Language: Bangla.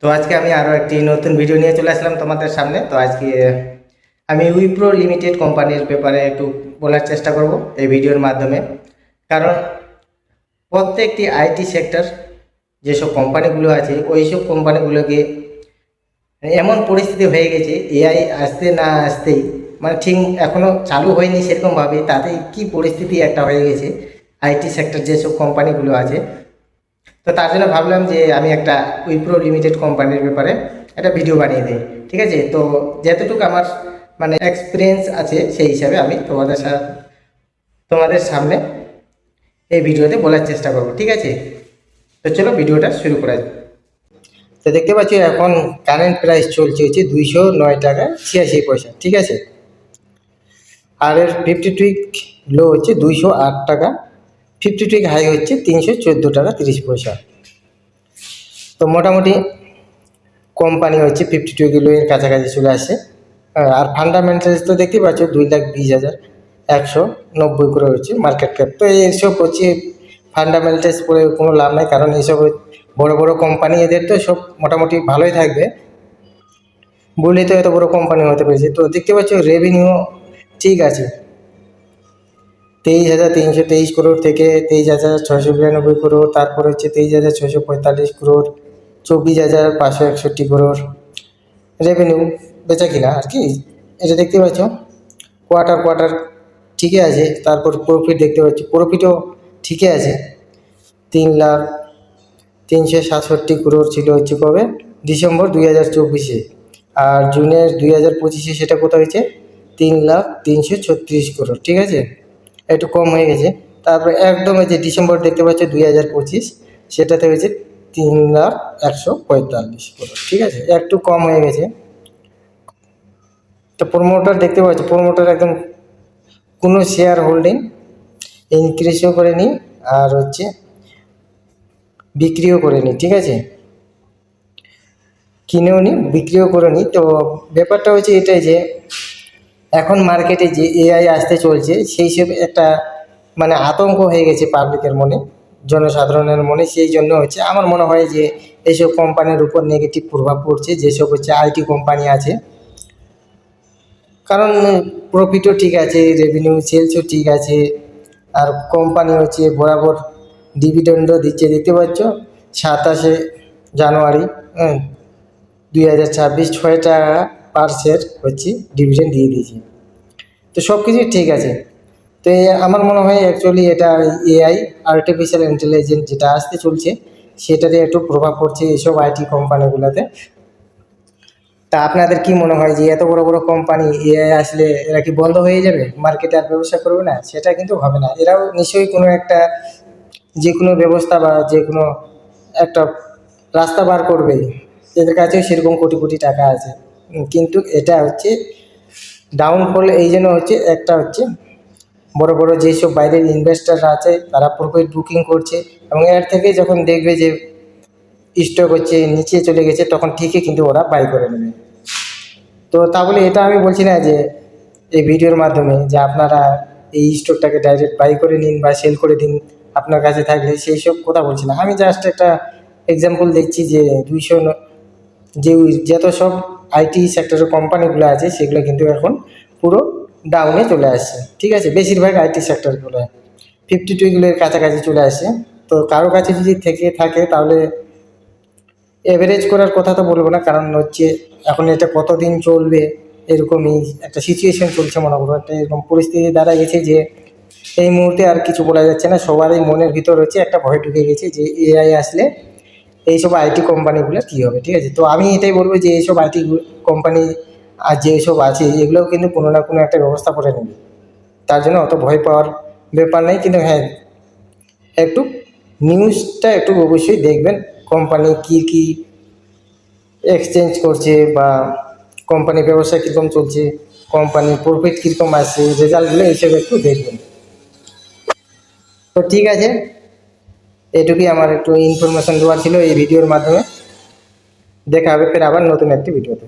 তো আজকে আমি আরও একটি নতুন ভিডিও নিয়ে চলে আসলাম তোমাদের সামনে। তো আজকে আমি উইপ্রো লিমিটেড কোম্পানির ব্যাপারে একটু বলার চেষ্টা করব এই ভিডিওর মাধ্যমে। কারণ প্রত্যেকটি আইটি সেক্টর যেসব কোম্পানিগুলো আছে ওই সব কোম্পানিগুলোকে এমন পরিস্থিতি হয়ে গেছে, এআই আসতে না আসতেই মানে ঠিক এখনও চালু হয়নি সেরকমভাবে, তাতে কি পরিস্থিতি একটা হয়ে গেছে আইটি সেক্টর যেসব কোম্পানিগুলো আছে। তো তার জন্য ভাবলাম যে আমি একটা উইপ্রো লিমিটেড কোম্পানির ব্যাপারে একটা ভিডিও বানিয়ে দিই। ঠিক আছে, তো যতটুকু আমার মানে এক্সপিরিয়েন্স আছে সেই হিসাবে আমি তোমাদের সামনে এই ভিডিওতে বলার চেষ্টা করব। ঠিক আছে, তো চলো ভিডিওটা শুরু করা যাক। তো দেখতে পাচ্ছি এখন কারেন্ট প্রাইস চলছে হচ্ছে 209 টাকা 86 পয়সা। ঠিক আছে, আর এর 52 লো হচ্ছে 208 টাকা, 52 হাই হচ্ছে 314 টাকা 30 পয়সা। তো মোটামুটি কোম্পানি হচ্ছে 52 এর কাছাকাছি চলে আসে। আর ফান্ডামেন্টালস তো দেখতেই পাচ্ছ 2,20,190 করে হচ্ছে মার্কেট ক্যাপ। তো এইসব হচ্ছে ফান্ডামেন্টালস পরে কোনো লাভ নাই, কারণ এইসব বড় বড় কোম্পানি, এদের তো সব মোটামুটি ভালোই থাকবে বলেই তো এত বড় কোম্পানি হতে পেরেছে। তো দেখতে পাচ্ছ রেভিনিউ ঠিক আছে, 23,323 করোড় থেকে 23,692 করোড়, তারপর হচ্ছে 23,645 করোড়, 24,561 করোড় রেভিনিউ বেচা কিনা আর কি। এটা দেখতে পাচ্ছ কোয়ার্টার কোয়ার্টার ঠিকই আছে। তারপর প্রফিট দেখতে পাচ্ছি, প্রফিটও ঠিকই আছে। 3,367 করোড় ছিল হচ্ছে কবে, ডিসেম্বর 2024-এ, আর জুনের 2025-এ সেটা কোথাও হয়েছে 3,336 করোড়। ঠিক আছে, একটু কম হয়ে গেছে। তারপরে একদম এই যে ডিসেম্বর দেখতে পাচ্ছ 2025, সেটাতে হয়েছে 3,145 করোড়। ঠিক আছে, একটু কম হয়ে গেছে। তো প্রোমোটার দেখতে পাচ্ছ, প্রোমোটার একদম কোনো শেয়ার হোল্ডিং ইনক্রিজও করেনি আর হচ্ছে বিক্রিও করেনি। ঠিক আছে, কিনেও নি বিক্রিও করেনি। তো ব্যাপারটা হচ্ছে এটাই যে এখন মার্কেটে যে এআই আসতে চলছে সেই সব একটা মানে আতঙ্ক হয়ে গেছে পাবলিকের মনে, জনসাধারণের মনে। সেই জন্য হচ্ছে আমার মনে হয় যে এইসব কোম্পানির উপর নেগেটিভ প্রভাব পড়ছে, যেসব হচ্ছে আইটি কোম্পানি আছে। কারণ প্রফিটও ঠিক আছে, রেভিনিউ সেলসও ঠিক আছে, আর কোম্পানি হচ্ছে বরাবর ডিভিডেন্ডও দিচ্ছে। দেখতে পাচ্ছ 27 জানুয়ারি 2026 6 টাকা/শেয়ার হচ্ছে ডিভিডেন্ড দিয়ে দিয়েছে। তো সব কিছুই ঠিক আছে। তো আমার মনে হয় অ্যাকচুয়ালি এটা এআই আর্টিফিশিয়াল ইন্টেলিজেন্স যেটা আসতে চলছে সেটাতে একটু প্রভাব পড়ছে এইসব আইটি কোম্পানিগুলোতে। তা আপনাদের কি মনে হয় যে এত বড় বড় কোম্পানি এআই আসলে এরা কি বন্ধ হয়ে যাবে, মার্কেটে আর ব্যবসা করবে না? সেটা কিন্তু হবে না, এরাও নিশ্চয়ই কোনো একটা যে কোনো ব্যবস্থা বা যে কোনো একটা রাস্তা বার করবে। এদের কাছেও সেরকম কোটি কোটি টাকা আছে। কিন্তু এটা হচ্ছে ডাউনফল এই জন্য হচ্ছে, একটা হচ্ছে বড় বড় যেসব বাইরের ইনভেস্টাররা আছে তারা প্রফিট বুকিং করছে, এবং এর থেকে যখন দেখবে যে স্টক হচ্ছে নিচে চলে গেছে তখন ঠিকই কিন্তু ওরা বাই করে নেবে। তো তা বলে এটা আমি বলছি না যে এই ভিডিওর মাধ্যমে যে আপনারা এই স্টকটাকে ডাইরেক্ট বাই করে নিন বা সেল করে দিন আপনার কাছে থাকলে, সেই সব কথা বলছি না। আমি জাস্ট একটা এক্সাম্পল দিচ্ছি যে যত সব আইটি সেক্টরের কোম্পানিগুলো আছে সেগুলো কিন্তু এখন পুরো ডাউনে চলে আসছে। ঠিক আছে, বেশিরভাগ আইটি সেক্টরগুলো 52-এর কাছাকাছি চলে আসে। তো কারো কাছে যদি থেকে থাকে তাহলে এভারেজ করার কথা তো বলবো না, কারণ হচ্ছে এখন এটা কতদিন চলবে এরকমই একটা সিচুয়েশন চলছে। মনে করো একটা এরকম পরিস্থিতি দাঁড়া গেছে যে এই মুহূর্তে আর কিছু বলা যাচ্ছে না। সবারই মনের ভিতর হচ্ছে একটা ভয় ঢুকে গেছে যে এআই আসলে এইসব আইটি কোম্পানিগুলো কী হবে। ঠিক আছে, তো আমি এটাই বলবো যে এইসব আইটি কোম্পানি আর যেসব আছে এগুলোও কিন্তু কোনো না কোনো একটা ব্যবস্থা করে নেবে, তার জন্য অত ভয় পাওয়ার ব্যাপার নেই। কিন্তু হ্যাঁ, একটু নিউজটা একটু অবশ্যই দেখবেন, কোম্পানি কী কী এক্সচেঞ্জ করছে বা কোম্পানির ব্যবসা কীরকম চলছে, কোম্পানির প্রফিট কীরকম আসছে, রেজাল্টগুলো এইসব একটু দেখবেন। তো ঠিক আছে, এটুকুই আমার একটু ইনফরমেশন দেওয়ার ছিল এই ভিডিওর মাধ্যমে। দেখা হবে ফের আবার নতুন একটি ভিডিওতে।